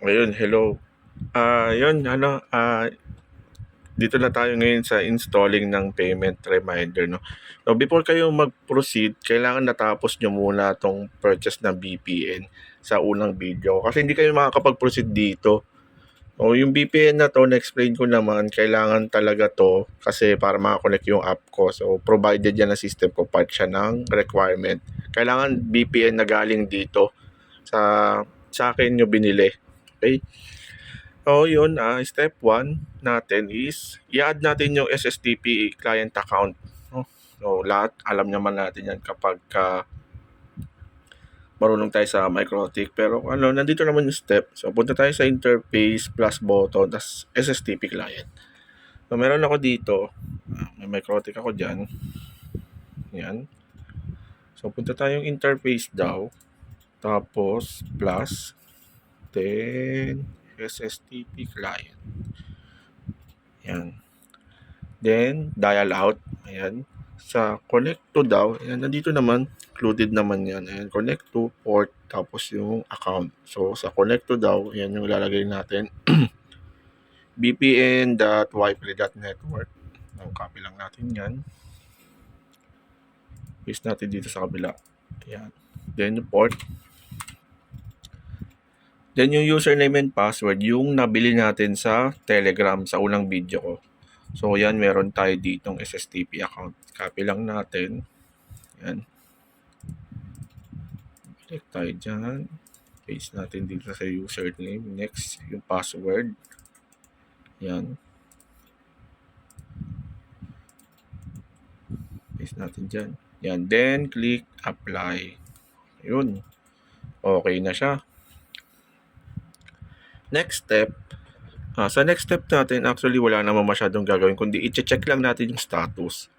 Ayun, hello. Yun, dito na tayo ngayon sa installing ng payment reminder, no? So, before kayo mag-proceed, kailangan natapos nyo muna tong purchase ng VPN sa unang video. Kasi hindi kayo makakapag-proceed dito. O yung VPN na to, na-explain ko naman, kailangan talaga to kasi para makakonect yung app ko. So, provided yan na system ko, part siya ng requirement. Kailangan VPN na galing dito sa akin nyo binili. Okay? So, yun, step 1 natin is i-add natin yung SSTP client account. No? So, lahat alam naman natin yan kapag marunong tayo sa MikroTik. Pero nandito naman yung step. So, punta tayo sa interface plus button, tas SSTP client. So, meron ako dito. May MikroTik ako dyan. Yan. So, punta tayong interface daw. Tapos, plus. Then, SSTP client. Yan. Then, dial out. Ayan. Sa connect to daw, ayan, nandito naman, included naman yan. Ayan, connect to port, tapos yung account. So, sa connect to daw, ayan yung lalagay natin. bpn.wifi.network. Copy lang natin yan. Paste natin dito sa kabila. Ayan. Then, yung port. Then, yung username and password, yung nabili natin sa Telegram sa unang video ko. So, yan, meron tayo ditong SSTP account. Copy lang natin. Yan. Click tayo dyan. Paste natin dito sa username. Next, yung password. Yan. Paste natin dyan. Yan. Then, click apply. Yun. Okay na siya. Next step. Sa next step natin, actually wala naman masyadong gagawin, kundi i-check lang natin yung status.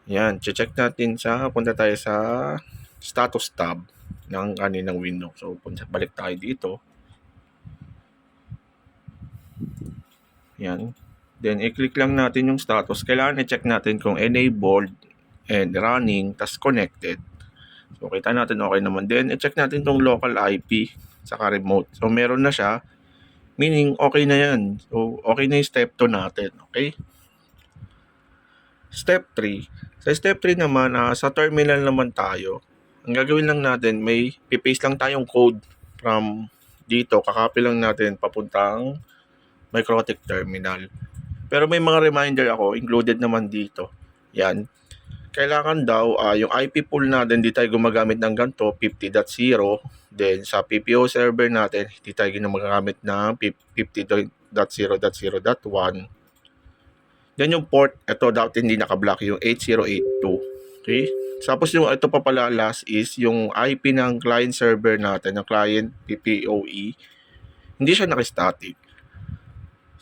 Yan, check natin punta tayo sa status tab ng kaninang window. So, balik tayo dito. Yan. Then, i-click lang natin yung status. Kailangan i-check natin kung enabled and running, tas connected. So, kita natin okay naman. Then, i-check natin tong local IP saka remote. So, meron na siya. Meaning, okay na yan. So, okay na yung step 2 natin. Okay? Step 3. Sa step 3 naman, sa terminal naman tayo. Ang gagawin lang natin, may pipaste lang tayong code from dito. Kakopy lang natin papuntang MikroTik terminal. Pero may mga reminder ako, included naman dito. Yan. Kailangan daw, yung IP pool natin, di tayo gumagamit ng ganito, 50.0. Then, sa PPO server natin, di tayo gumagamit ng 50.0.0.1. Then, yung port, ito dapat hindi nakablock, yung 8082. Okay? Tapos, yung ito pa pala last is yung IP ng client server natin, ng client PPOE. Hindi siya nakastatic.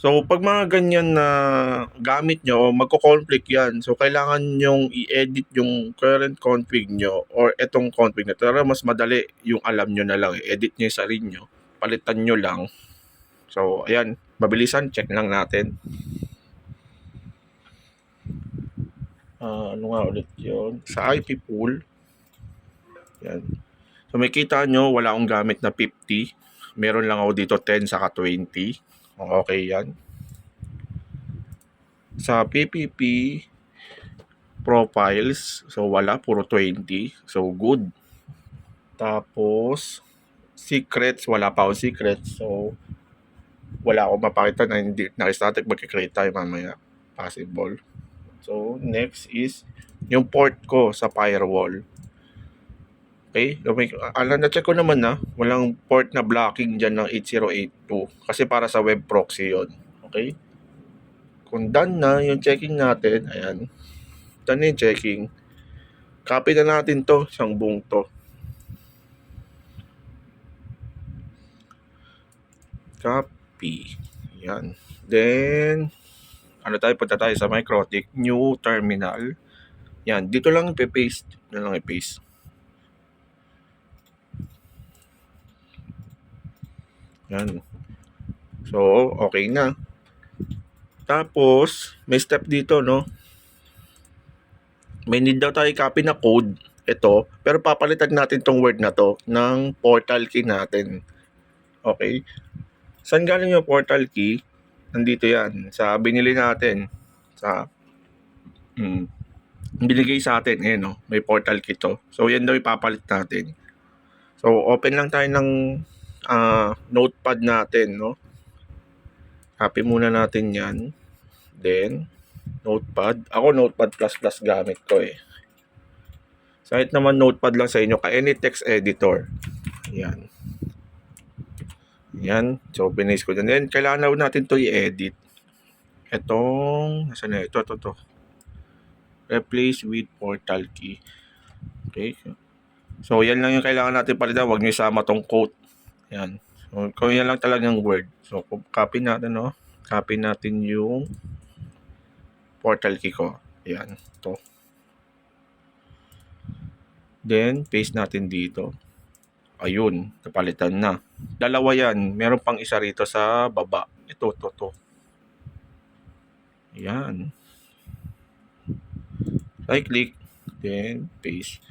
So, pag mga ganyan na gamit nyo, magko-conflict yan. So, kailangan nyong i-edit yung current config nyo or itong config na. Pero mas madali yung alam nyo na lang. Edit nyo yung sarili nyo. Palitan nyo lang. So, ayan. Mabilisan. Check lang natin. Ano nga ulit yun? Sa IP pool. Yan. So, may kita nyo, wala akong gamit na 50. Meron lang ako dito 10 saka 20. Okay yan. Sa PPP profiles, so wala, puro 20. So, good. Tapos, secrets, wala pa ako secrets. So, wala akong mapakita na hindi naka-static. Magkikreate tayo mamaya. Possible. So, next is yung port ko sa firewall. Okay? So, na-check ko naman na walang port na blocking dyan ng 8082 kasi para sa web proxy yon. Okay? Kung done na yung checking natin, ayan, done na yung checking, copy na natin to, isang buong to. Copy. Ayan. Then, punta tayo sa MikroTik, new terminal. Yan, dito lang i-paste. Dito lang i-paste. Yan. So, okay na. Tapos, may step dito, no? May need daw tayo copy na code. Ito. Pero papalitan natin tong word na to ng portal key natin. Okay? Saan galing yung portal key? Nandito yan. Sa binili natin. Sa binigay sa atin. Ayan, no? May portal key to. So, yan daw ipapalit natin. So, open lang tayo ng notepad natin, no? Copy muna natin yan. Then, notepad. Ako, notepad++ gamit ko eh. Kahit naman notepad lang sa inyo, ka any text editor. Yan. Yan. So, binis ko dyan. Then, kailangan na natin to i-edit. Itong, nasa na ito, ito. Replace with portal key. Okay. So, yan lang yung kailangan natin palitan. Huwag nyo isama tong quote. Yan. So, kung yan lang talagang word. So, copy natin, no? Copy natin yung portal key ko. Yan. Ito. Then, paste natin dito. Ayun. Napalitan na. Dalawa yan. Meron pang isa rito sa baba. Ito. Yan. Right-click. Then, paste.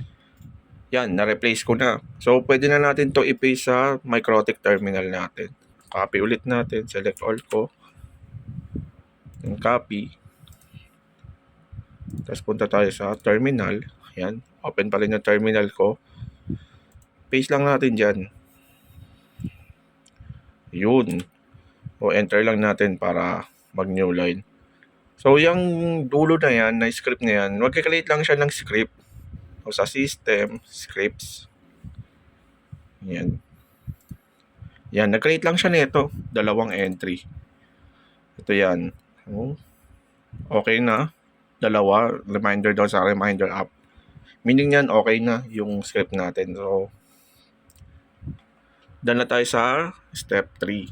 Yan. Na-replace ko na. So, pwede na natin to i-paste sa Microtik terminal natin. Copy ulit natin. Select all ko. Then, copy. Tapos, punta tayo sa terminal. Yan. Open pa rin yung terminal ko. Paste lang natin dyan. Yun. O enter lang natin para mag new line. So, yung dulo na yan, na script na yan, magkakreate lang siya ng script. O sa system, scripts. Yan. Yan, nag-create lang siya nito. Dalawang entry. Ito yan. O, okay na. Dalawa. Reminder daw sa reminder app. Meaning yan, okay na yung script natin. So, done na tayo sa step 3.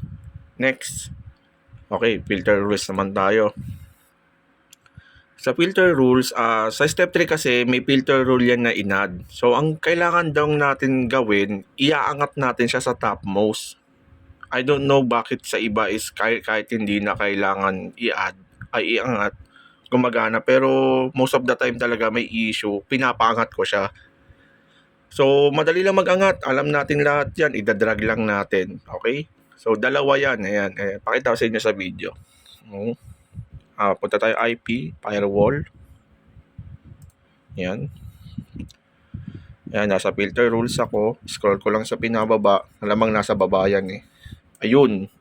Next. Okay, filter rules naman tayo. Sa filter rules, sa step 3 kasi may filter rule yan na inad. So, ang kailangan daw natin gawin, iaangat natin siya sa topmost. I don't know bakit sa iba is kahit hindi na kailangan i-add, ay iangat, gumagana. Pero most of the time talaga may issue, pinapaangat ko siya. So, madali lang mag-angat. Alam natin lahat yan. Idadrag lang natin. Okay? So, dalawa yan. Ayan. Pakita ko sa inyo sa video. Punta tayo IP, firewall. Yan. Yan, nasa filter rules ako. Scroll ko lang sa pinababa. Alamang nasa baba yan eh. Ayun.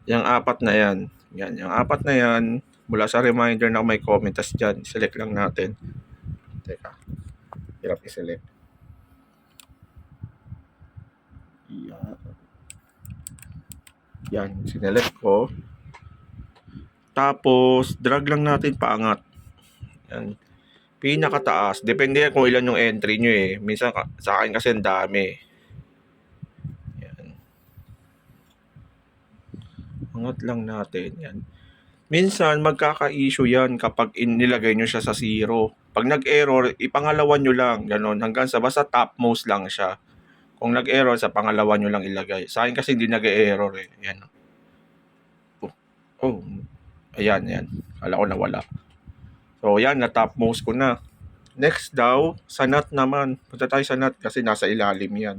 Yung apat na yan. Yan. Yung apat na yan. Mula sa reminder na may comment. Tas dyan, select lang natin. Teka. Hirap i-select. Yan. Sinelect ko. Tapos, drag lang natin paangat. Yan. Pinakataas. Depende kung ilan yung entry nyo eh. Minsan sa akin kasi ang dami. Yan. Angat lang natin. Yan. Minsan, magkaka-issue yan kapag nilagay nyo siya sa 0. Pag nag-error, ipangalawan nyo lang. Ganon. Hanggang sa basta topmost lang siya. Kung nag-error, sa pangalawa nyo lang ilagay. Sa akin kasi hindi nag-error eh. Yan. Oh. Ayan. Kala ko nawala. So, yan. Na-topmost ko na. Next daw, sa NAT naman. Punta tayo sa NAT kasi nasa ilalim yan.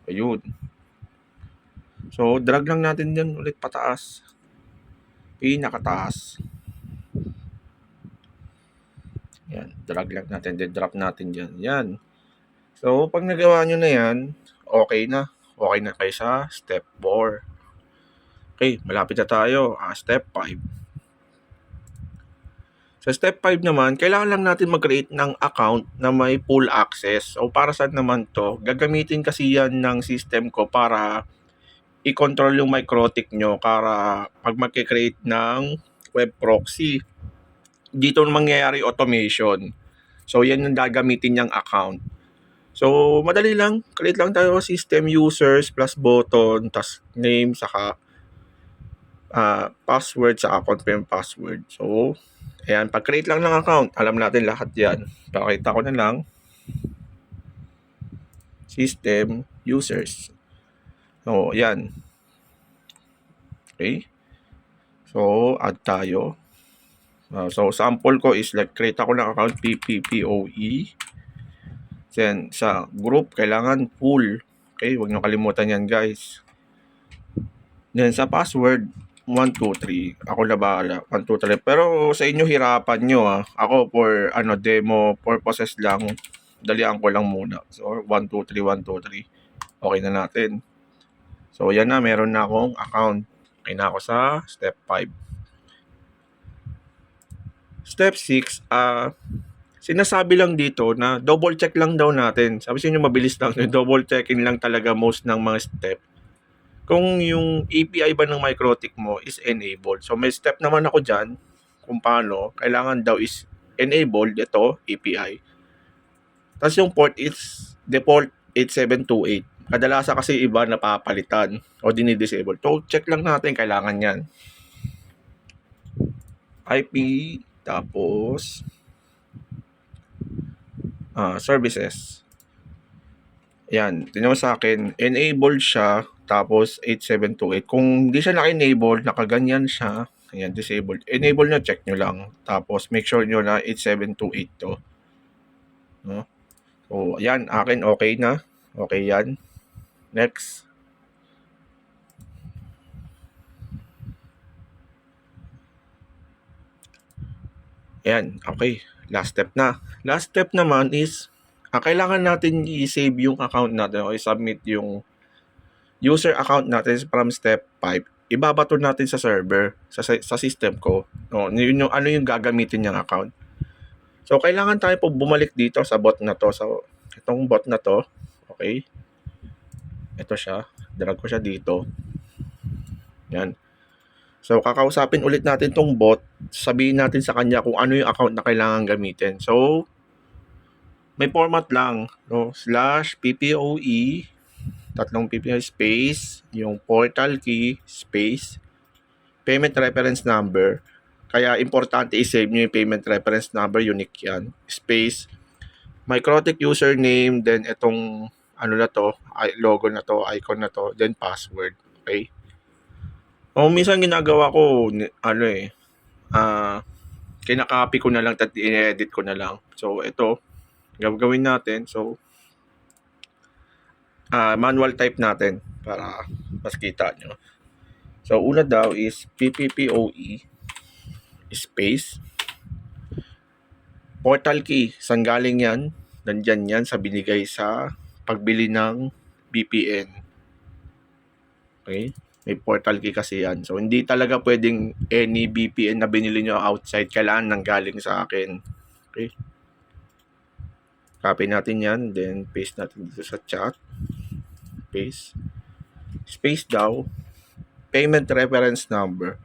Ayun. So, drag lang natin yan ulit pataas. Pinakataas. Yan. Drag lang natin. Then, drop natin dyan. Yan. So, pag nagawa nyo na yan, okay na. Okay na kayo sa step 4. Okay, malapit na tayo. Step 5. Sa step 5 naman, kailangan lang natin mag-create ng account na may full access. So, para saan naman to? Gagamitin kasi yan ng system ko para i-control yung Microtik nyo para pag mag-create ng web proxy. Dito mangyayari automation. So, yan yung gagamitin niyang account. So, madali lang. Create lang tayo system users plus button, tas name, saka password, saka confirm password. So, ayan. Pag-create lang ng account, alam natin lahat yan. Pakita ko na lang. System users. So, ayan. Okay. So, add tayo. So, sample ko is like create ako ng account PPPOE. Then, sa group, kailangan full. Okay, huwag nyo kalimutan yan, guys. Then sa password, 1, 2, 3. Ako na bahala, 1, 2, 3. Pero sa inyo hirapan nyo Ako for demo purposes lang, dalian ko lang muna. So 1, 2, 3, 1, 2, 3. Okay na natin. So yan na, meron na akong account. Okay na ako sa step 5. Step 6, sinasabi lang dito na double check lang daw natin. Sabi sa inyo mabilis lang, double checking lang talaga most ng mga step. Kung yung API ba ng MikroTik mo is enabled. So may step naman ako dyan kung paano. Kailangan daw is enabled ito, API. Tapos yung port is default 8728. Kadalasan kasi iba napapalitan o dinidisable. So check lang natin, kailangan yan. IP, tapos services. Yan, tingnan mo sa akin, enabled siya, tapos 8728. Kung hindi siya naka-enable, nakaganyan siya, ayan, disabled. Enable nyo, check nyo lang. Tapos make sure nyo na 8728 to. No? So, ayan, akin okay na. Okay yan. Next. Ayan, okay. Last step na. Last step naman is, kailangan natin i-save yung account natin o i-submit yung user account natin from step 5. Ibabato natin sa server, sa system ko. No, yun yung, ano yung gagamitin niyang account. So, kailangan tayo po bumalik dito sa bot na to. So, itong bot na to, okay. Ito siya. Drag ko siya dito. Yan. So, kakausapin ulit natin tong bot. Sabihin natin sa kanya kung ano yung account na kailangan gamitin. So, may format lang. No? /PPOE, tatlong PPOE space, yung portal key, space, payment reference number. Kaya, importante i-save nyo yung payment reference number. Unique yan. Space, MikroTik username, then itong ano na to, logo na to, icon na to, then password. Okay? O minsan ginagawa ko, kinakopy ko na lang at i-edit ko na lang. So, ito, gagawin natin. So, manual type natin para mas kita nyo. So, una daw is PPPoE space portal key. Saan galing yan? Nandyan yan sa binigay sa pagbili ng VPN. Okay? May portal key kasi yan. So, hindi talaga pwedeng any VPN na binili nyo outside. Kailangan nanggaling sa akin. Okay? Copy natin yan. Then, paste natin dito sa chat. Paste. Space daw. Payment reference number.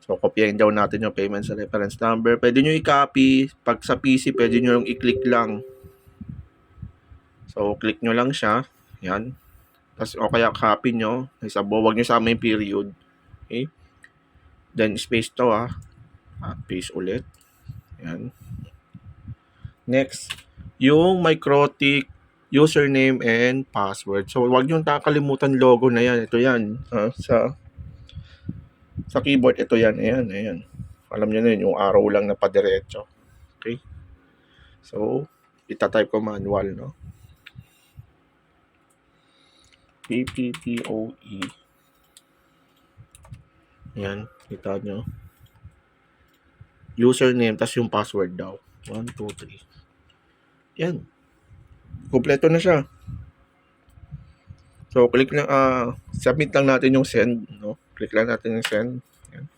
So, kopyahin daw natin yung payment reference number. Pwede nyo i-copy. Pag sa PC, pwede nyo yung i-click lang. So, click nyo lang siya. Yan. Tapos, o kaya copy nyo. Huwag nyo sama yung period. Okay? Then, space to paste ulit. Yan. Next, yung MikroTik username and password. So, huwag nyo kakalimutan logo na yan. Ito yan. Sa keyboard, ito yan. Ayan. Alam nyo na yun, yung arrow lang na padiretso. Okay? So, itatype ko manual, no? PPPoE. Yan, kita nyo. Username, tas yung password daw. 1, 2, 3. Yan. Kompleto na siya. So, click lang, submit lang natin yung send, no? Click lang natin yung send. Yan.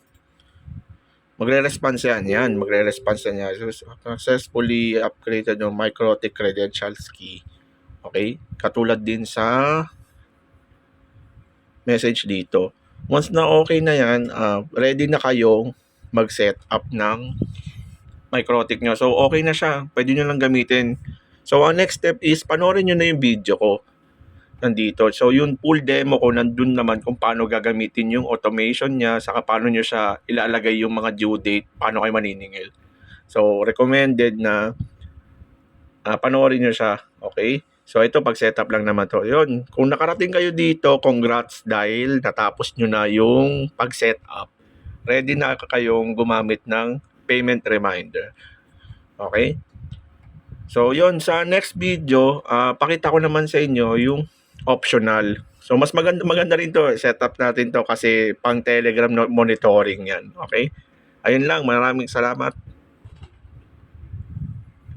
Magre-response yan. Magre-response na yan. So, successfully upgraded yung MikroTik credentials key. Okay? Katulad din sa message dito. Once na okay na yan, ready na kayong mag-set up ng MikroTik nyo. So, okay na siya. Pwede nyo lang gamitin. So, ang next step is, panoorin nyo na yung video ko nandito. So, yung full demo ko, nandun naman kung paano gagamitin yung automation niya, saka paano nyo siya ilalagay yung mga due date, paano kayo maniningil. So, recommended na panoorin nyo siya. Okay? So, ito, pag-setup lang naman to. Yun, kung nakarating kayo dito, congrats dahil natapos nyo na yung pag-setup. Ready na kayong gumamit ng payment reminder. Okay? So, yun, sa next video, pakita ko naman sa inyo yung optional. So mas maganda maganda rin 'to, setup natin 'to kasi pang Telegram monitoring 'yan, okay? Ayun lang, maraming salamat.